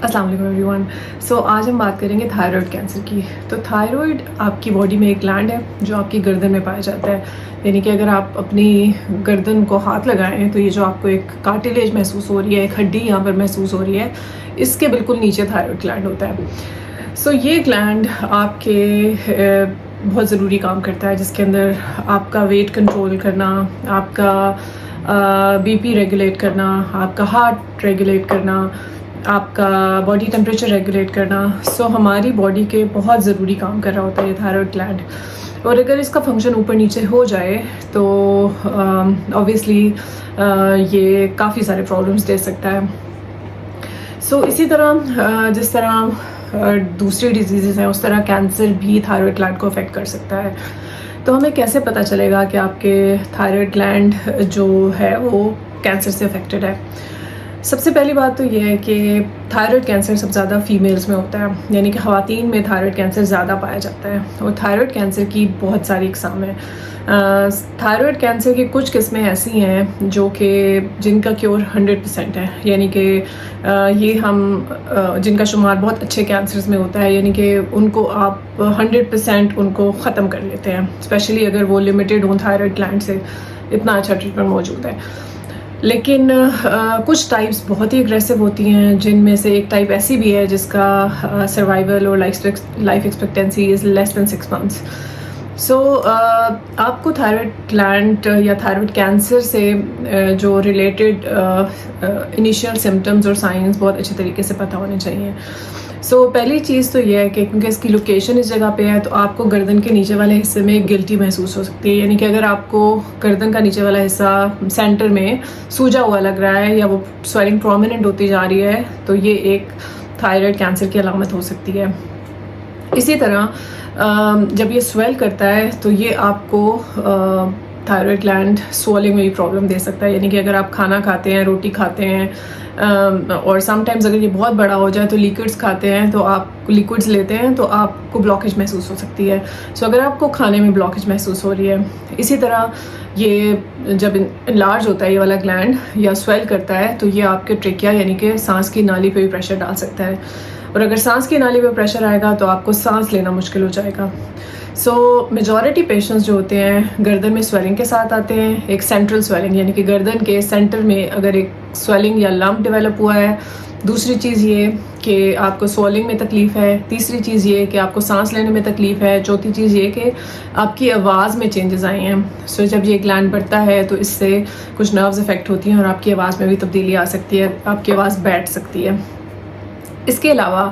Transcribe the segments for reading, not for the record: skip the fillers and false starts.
السلام علیکم every one. سو آج ہم بات کریں گے تھائرائڈ کینسر کی. تو تھائرائڈ آپ کی باڈی میں ایک گلینڈ ہے جو آپ کی گردن میں پایا جاتا ہے. یعنی کہ اگر آپ اپنی گردن کو ہاتھ لگائیں تو یہ جو آپ کو ایک کارٹیلیج محسوس ہو رہی ہے, ایک ہڈی یہاں پر محسوس ہو رہی ہے, اس کے بالکل نیچے تھائرائڈ گلینڈ ہوتا ہے. سو یہ گلینڈ آپ کے بہت ضروری کام کرتا ہے, جس کے اندر آپ کا ویٹ کنٹرول کرنا, آپ کا بی پی ریگولیٹ کرنا, آپ کا ہارٹ ریگولیٹ کرنا, آپ کا باڈی ٹمپریچر ریگولیٹ کرنا. سو ہماری باڈی کے بہت ضروری کام کر رہا ہوتا ہے یہ تھائرائڈ گلینڈ. اور اگر اس کا فنکشن اوپر نیچے ہو جائے تو اوبویسلی یہ کافی سارے پرابلمس دے سکتا ہے. سو اسی طرح جس طرح دوسری ڈیزیزز ہیں اس طرح کینسر بھی تھائرائڈ گلینڈ کو افیکٹ کر سکتا ہے. تو ہمیں کیسے پتہ چلے گا کہ آپ کے تھائرائڈ گلینڈ جو ہے وہ کینسر سے افیکٹڈ ہے؟ سب سے پہلی بات تو یہ ہے کہ تھائرائڈ کینسر سب سے زیادہ فیمیلز میں ہوتا ہے, یعنی کہ خواتین میں تھائرائڈ کینسر زیادہ پایا جاتا ہے. اور تھائرائڈ کینسر کی بہت ساری اقسام ہیں. تھائرائڈ کینسر کی کچھ قسمیں ایسی ہیں جو کہ جن کا کیور 100% ہے, یعنی کہ یہ ہم جن کا شمار بہت اچھے کینسرز میں ہوتا ہے, یعنی کہ ان کو آپ 100% ان کو ختم کر لیتے ہیں, اسپیشلی اگر وہ لمیٹیڈ ہوں تھائرائڈ گلینڈ سے. اتنا اچھا ٹریٹمنٹ موجود ہے. لیکن کچھ ٹائپس بہت ہی اگریسو ہوتی ہیں, جن میں سے ایک ٹائپ ایسی بھی ہے جس کا سروائیول اور life expectancy is less then 6 months. سو آپ کو تھائرائڈ گلینڈ یا تھائرائڈ کینسر سے جو ریلیٹڈ انیشیل سمٹمز اور سائنس بہت اچھے طریقے سے پتہ ہونے چاہیے. سو پہلی چیز تو یہ ہے کہ کیونکہ اس کی لوکیشن اس جگہ پہ ہے تو آپ کو گردن کے نیچے والے حصے میں گلٹی محسوس ہو سکتی ہے. یعنی کہ اگر آپ کو گردن کا نیچے والا حصہ سینٹر میں سوجا ہوا لگ رہا ہے یا وہ سویلنگ پرومیننٹ ہوتی جا رہی ہے تو یہ ایک تھائرائڈ کینسر کی علامت ہو سکتی ہے. اسی طرح جب یہ سویل کرتا ہے تو یہ آپ کو تھائرائڈ گلینڈ سوالنگ میں بھی پرابلم دے سکتا ہے. یعنی کہ اگر آپ کھانا کھاتے ہیں, روٹی کھاتے ہیں, اور سم ٹائمز اگر یہ بہت بڑا ہو جائے تو لیکوڈس کھاتے ہیں, تو آپ لیکوڈس لیتے ہیں تو آپ کو بلاکیج محسوس ہو سکتی ہے. سو اگر آپ کو کھانے میں بلاکیج محسوس ہو رہی ہے. اسی طرح یہ جب انلارج ہوتا ہے یہ والا گلینڈ یا سویل کرتا ہے تو یہ آپ کے ٹریکیا یعنی کہ سانس کی نالی پہ بھی پریشر ڈال سکتا ہے, اور اگر سانس کی نالی پہ پریشر آئے گا تو آپ کو سانس لینا مشکل ہو جائے گا. سو میجورٹی پیشنٹس جو ہوتے ہیں گردن میں سویلنگ کے ساتھ آتے ہیں, ایک سینٹرل سویلنگ یعنی کہ گردن کے سینٹر میں اگر ایک سویلنگ یا لمپ ڈیولپ ہوا ہے. دوسری چیز یہ کہ آپ کو سوالنگ میں تکلیف ہے. تیسری چیز یہ کہ آپ کو سانس لینے میں تکلیف ہے. چوتھی چیز یہ کہ آپ کی آواز میں چینجز آئی ہیں. سو جب یہ گلینڈ بڑھتا ہے تو اس سے کچھ نروز افیکٹ ہوتی ہیں اور آپ کی آواز میں بھی تبدیلی آ سکتی ہے, آپ کی آواز بیٹھ سکتی ہے. اس کے علاوہ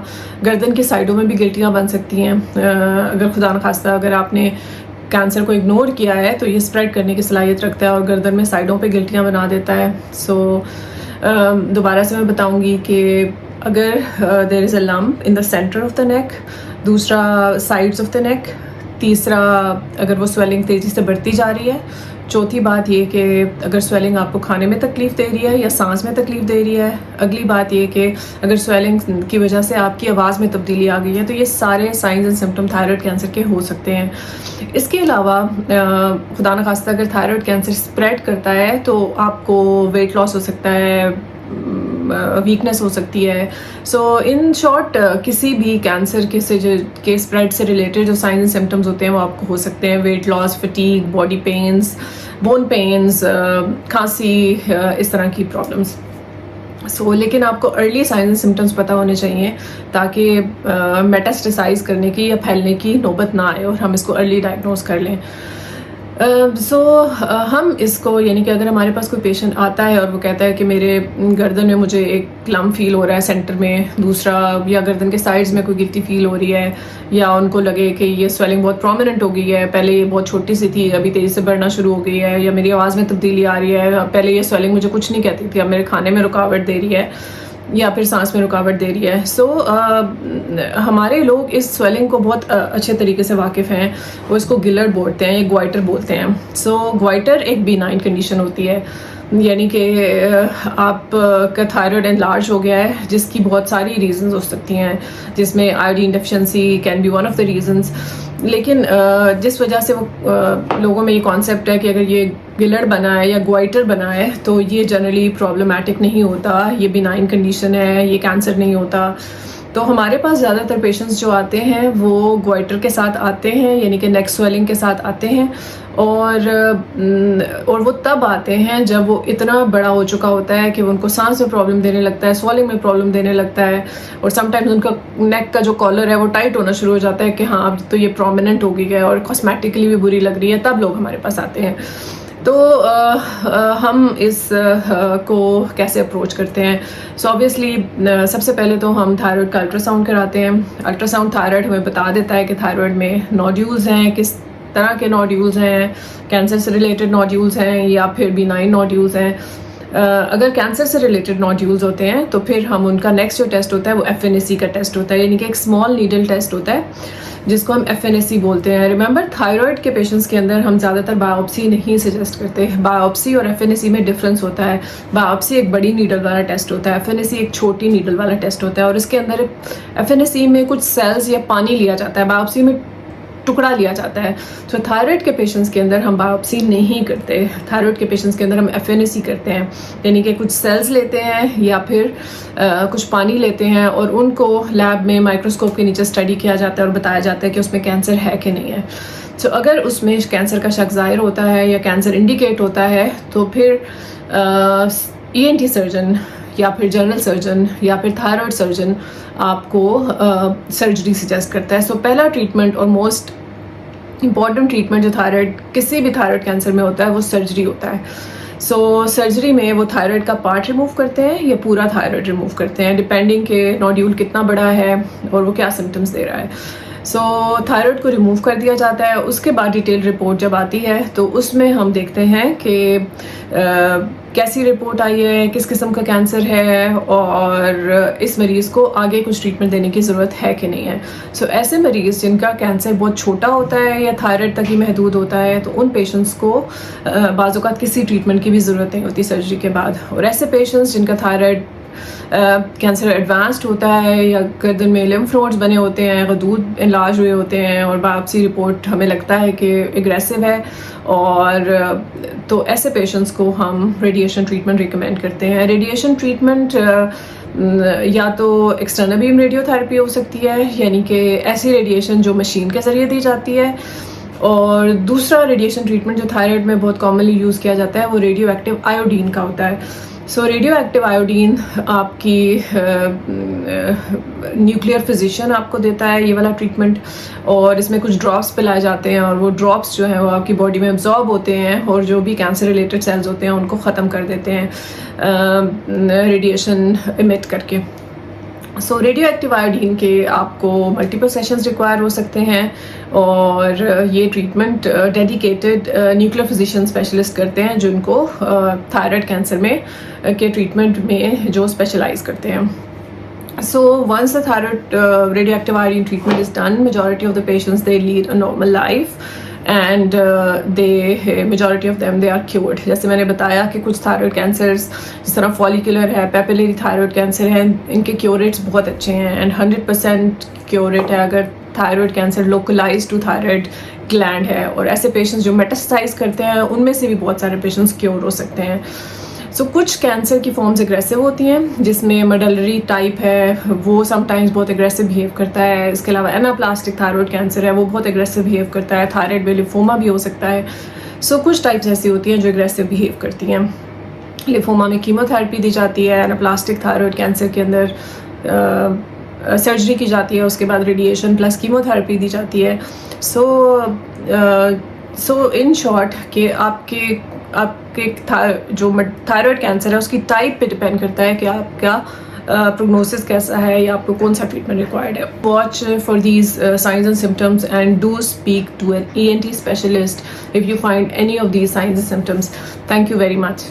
گردن کے سائڈوں میں بھی گلٹیاں بن سکتی ہیں. اگر خدا نخواستہ اگر آپ نے کینسر کو اگنور کیا ہے تو یہ اسپریڈ کرنے کی صلاحیت رکھتا ہے اور گردن میں سائڈوں پہ گلٹیاں بنا دیتا ہے. سو دوبارہ سے میں بتاؤں گی کہ اگر there is a lump in the centre of the neck, دوسرا سائڈس آف دا نیک, تیسرا اگر وہ سویلنگ تیزی سے بڑھتی جا رہی ہے, چوتھی بات یہ کہ اگر سویلنگ آپ کو کھانے میں تکلیف دے رہی ہے یا سانس میں تکلیف دے رہی ہے, اگلی بات یہ کہ اگر سویلنگ کی وجہ سے آپ کی آواز میں تبدیلی آ گئی ہے, تو یہ سارے signs and symptom thyroid cancer کے ہو سکتے ہیں. اس کے علاوہ خدا نخواستہ اگر تھائرائڈ کینسر اسپریڈ کرتا ہے تو آپ کو ویٹ لاس ہو سکتا ہے, ویکنس ہو سکتی ہے. سو ان شارٹ کسی بھی کینسر کے اسپریڈ سے ریلیٹڈ جو سائنس اینڈ سمٹمز ہوتے ہیں وہ آپ کو ہو سکتے ہیں. ویٹ لاس, فٹیگ, باڈی پینز, بون پینز, کھانسی, اس طرح کی پرابلمس. سو لیکن آپ کو ارلی سائنس اینڈ سمٹمس پتہ ہونے چاہیے تاکہ میٹاسٹیسائز کرنے کی یا پھیلنے کی نوبت نہ آئے اور ہم اس کو ارلی ڈائگنوز کر لیں. سو ہم اس کو یعنی کہ اگر ہمارے پاس کوئی پیشنٹ آتا ہے اور وہ کہتا ہے کہ میرے گردن میں مجھے ایک لمپ فیل ہو رہا ہے سینٹر میں, دوسرا یا گردن کے سائڈز میں کوئی گلٹی فیل ہو رہی ہے, یا ان کو لگے کہ یہ سویلنگ بہت پرومیننٹ ہو گئی ہے, پہلے یہ بہت چھوٹی سی تھی ابھی تیزی سے بڑھنا شروع ہو گئی ہے, یا میری آواز میں تبدیلی آ رہی ہے, پہلے یہ سویلنگ مجھے کچھ نہیں کہتی تھی اب میرے کھانے میں رکاوٹ دے رہی ہے یا پھر سانس میں رکاوٹ دے رہی ہے. سو ہمارے لوگ اس سویلنگ کو بہت اچھے طریقے سے واقف ہیں. وہ اس کو گلرڈ بولتے ہیں یا گوائٹر بولتے ہیں. سو گوائٹر ایک بینائن کنڈیشن ہوتی ہے, یعنی کہ آپ کا تھائرائڈ انلارج ہو گیا ہے جس کی بہت ساری ریزنز ہو سکتی ہیں, جس میں iodine deficiency can be one of the reasons. لیکن جس وجہ سے وہ لوگوں میں یہ کانسیپٹ ہے کہ اگر یہ گلڑ بنا ہے یا گوائٹر بنا ہے تو یہ جنرلی پرابلمٹک نہیں ہوتا, یہ بینائن کنڈیشن ہے, یہ کینسر نہیں ہوتا. تو ہمارے پاس زیادہ تر پیشنٹس جو آتے ہیں وہ گوائٹر کے ساتھ آتے ہیں, یعنی کہ نیک سویلنگ کے ساتھ آتے ہیں, اور وہ تب آتے ہیں جب وہ اتنا بڑا ہو چکا ہوتا ہے کہ ان کو سانس میں پرابلم دینے لگتا ہے, سوالنگ میں پرابلم دینے لگتا ہے, اور سم ٹائمز ان کا نیک کا جو کالر ہے وہ ٹائٹ ہونا شروع ہو جاتا ہے کہ ہاں اب تو یہ پرومیننٹ ہو گئی ہے اور کاسمیٹکلی بھی بری لگ رہی ہے, تب لوگ ہمارے پاس آتے ہیں. تو ہم اس کو کیسے اپروچ کرتے ہیں؟ سو آبویسلی سب سے پہلے تو ہم تھائرائڈ کا الٹرا ساؤنڈ کراتے ہیں. الٹرا ساؤنڈ تھائرائڈ ہمیں بتا دیتا ہے کہ تھائرائڈ میں نوڈیولز ہیں, کس طرح کے نوڈیولز ہیں, کینسر سے ریلیٹڈ نوڈیولز ہیں یا پھر بینائن نوڈیولز ہیں. اگر کینسر سے ریلیٹڈ نوڈیولز ہوتے ہیں تو پھر ہم ان کا نیکسٹ جو ٹیسٹ ہوتا ہے وہ FNAC کا ٹیسٹ ہوتا ہے, یعنی کہ ایک اسمال نیڈل ٹیسٹ ہوتا ہے جس کو ہم FNAC بولتے ہیں. ریممبر تھائرائڈ کے پیشنٹس کے اندر ہم زیادہ تر بایوپسی نہیں سجیسٹ کرتے. بایوپسی اور FNAC میں ڈفرینس ہوتا ہے. بایوپسی ایک بڑی نیڈل والا ٹیسٹ ہوتا ہے, FNAC ایک چھوٹی نیڈل والا ٹیسٹ ہوتا ہے, اور اس کے اندر FNAC میں کچھ سیلز یا پانی لیا جاتا ہے, بایوپسی میں ٹکڑا لیا جاتا ہے. تو تھائرائڈ کے پیشنٹس کے اندر ہم بایوپسی نہیں کرتے. تھائرائڈ کے پیشنٹس کے اندر ہم FNAC کرتے ہیں, یعنی کہ کچھ سیلز لیتے ہیں یا پھر کچھ پانی لیتے ہیں اور ان کو لیب میں مائکروسکوپ کے نیچے اسٹڈی کیا جاتا ہے اور بتایا جاتا ہے کہ اس میں کینسر ہے کہ نہیں ہے. تو اگر اس میں کینسر کا شک ظاہر ہوتا ہے یا کینسر انڈیکیٹ ہوتا ہے تو پھر ENT سرجن یا پھر جنرل سرجن یا پھر تھائرائڈ سرجن آپ کو سرجری سجیسٹ کرتا ہے. سو پہلا ٹریٹمنٹ اور موسٹ امپورٹنٹ ٹریٹمنٹ جو تھائرائڈ کسی بھی تھائرائڈ کینسر میں ہوتا ہے وہ سرجری ہوتا ہے. سو سرجری میں وہ تھائرائڈ کا پارٹ ریموو کرتے ہیں یا پورا تھائرائڈ ریموو کرتے ہیں, ڈپینڈنگ کہ نوڈیول کتنا بڑا ہے اور وہ کیا سمٹمس دے رہا ہے. سو تھائرائڈ کو ریموو کر دیا جاتا ہے. اس کے بعد ڈیٹیل رپورٹ جب آتی ہے تو اس میں ہم دیکھتے ہیں کہ کیسی رپورٹ آئی ہے, کس قسم کا کینسر ہے, اور اس مریض کو آگے کچھ ٹریٹمنٹ دینے کی ضرورت ہے کہ نہیں ہے. سو ایسے مریض جن کا کینسر بہت چھوٹا ہوتا ہے یا تھائرائڈ تک ہی محدود ہوتا ہے تو ان پیشنٹس کو بعض اوقات کسی ٹریٹمنٹ کی بھی ضرورت نہیں ہوتی سرجری کے بعد. اور ایسے پیشنٹس جن کا تھائرائڈ کینسر ایڈوانسڈ ہوتا ہے یا گردن میں لمف نوڈز بنے ہوتے ہیں, غدود انلارج ہوئے ہوتے ہیں اور بایوپسی رپورٹ ہمیں لگتا ہے کہ اگریسو ہے, اور تو ایسے پیشنٹس کو ہم ریڈیشن ٹریٹمنٹ ریکمینڈ کرتے ہیں. ریڈیشن ٹریٹمنٹ یا تو ایکسٹرنل بیم ریڈیو تھراپی ہو سکتی ہے, یعنی کہ ایسی ریڈیشن جو مشین کے ذریعے دی جاتی ہے, اور دوسرا ریڈیشن ٹریٹمنٹ جو تھائرائڈ میں بہت کامنلی یوز کیا جاتا ہے وہ ریڈیو ایکٹیو آیوڈین کا ہوتا ہے. سو ریڈیو ایکٹیو آیوڈین آپ کی نیوکلیئر فزیشین آپ کو دیتا ہے یہ والا ٹریٹمنٹ, اور اس میں کچھ ڈراپس پلائے جاتے ہیں اور وہ ڈراپس جو ہیں وہ آپ کی باڈی میں ابزارب ہوتے ہیں اور جو بھی کینسر ریلیٹڈ سیلز ہوتے ہیں ان کو ختم کر دیتے ہیں ریڈیشن ایمٹ کر کے. سو ریڈیو ایکٹیو آیوڈین کے آپ کو ملٹیپل سیشنز ریکوائر ہو سکتے ہیں, اور یہ treatment dedicated nuclear physician specialist کرتے ہیں جن کو تھائرائڈ کینسر میں کے ٹریٹمنٹ میں جو اسپیشلائز کرتے ہیں. So once the thyroid radioactive iodine treatment is done, majority of the patients they lead a normal life, and majority of them they are cured. جیسے میں نے بتایا کہ کچھ تھائرائڈ کینسرز جس طرح فالیکولر ہے, پیپیلری تھائرائڈ کینسر ہے, ان کے کیور ریٹس بہت اچھے ہیں, اینڈ 100% کیور ریٹ ہے اگر thyroid cancer localised to thyroid gland ہے. اور ایسے پیشنٹس جو میٹاسٹائز کرتے ہیں ان میں سے بھی بہت سارے پیشنٹس کیور ہو سکتے ہیں. سو کچھ کینسر کی فارمز اگریسو ہوتی ہیں جس میں میڈلری ٹائپ ہے وہ سم ٹائمز بہت اگریسو بہیو کرتا ہے. اس کے علاوہ ایناپلاسٹک تھائرائڈ کینسر ہے وہ بہت اگریسو بہیو کرتا ہے. تھائرائڈ میں لیمفوما بھی ہو سکتا ہے. سو کچھ ٹائپس ایسی ہوتی ہیں جو اگریسو بہیو کرتی ہیں. لیمفوما میں کیمو تھراپی دی جاتی ہے, ایناپلاسٹک تھائرائڈ کینسر کے اندر سرجری کی جاتی ہے, اس کے بعد ریڈیشن پلس کیمو تھراپی دی جاتی ہے. سو ان شارٹ کہ آپ کے جو تھائرائڈ کینسر ہے اس کی ٹائپ پہ ڈپینڈ کرتا ہے کہ آپ کا پروگنوسس کیسا ہے یا آپ کو کون سا ٹریٹمنٹ ریکوائرڈ ہے. Watch for these signs and symptoms and do speak to an ENT specialist if you find any of these signs and symptoms. Thank you very much.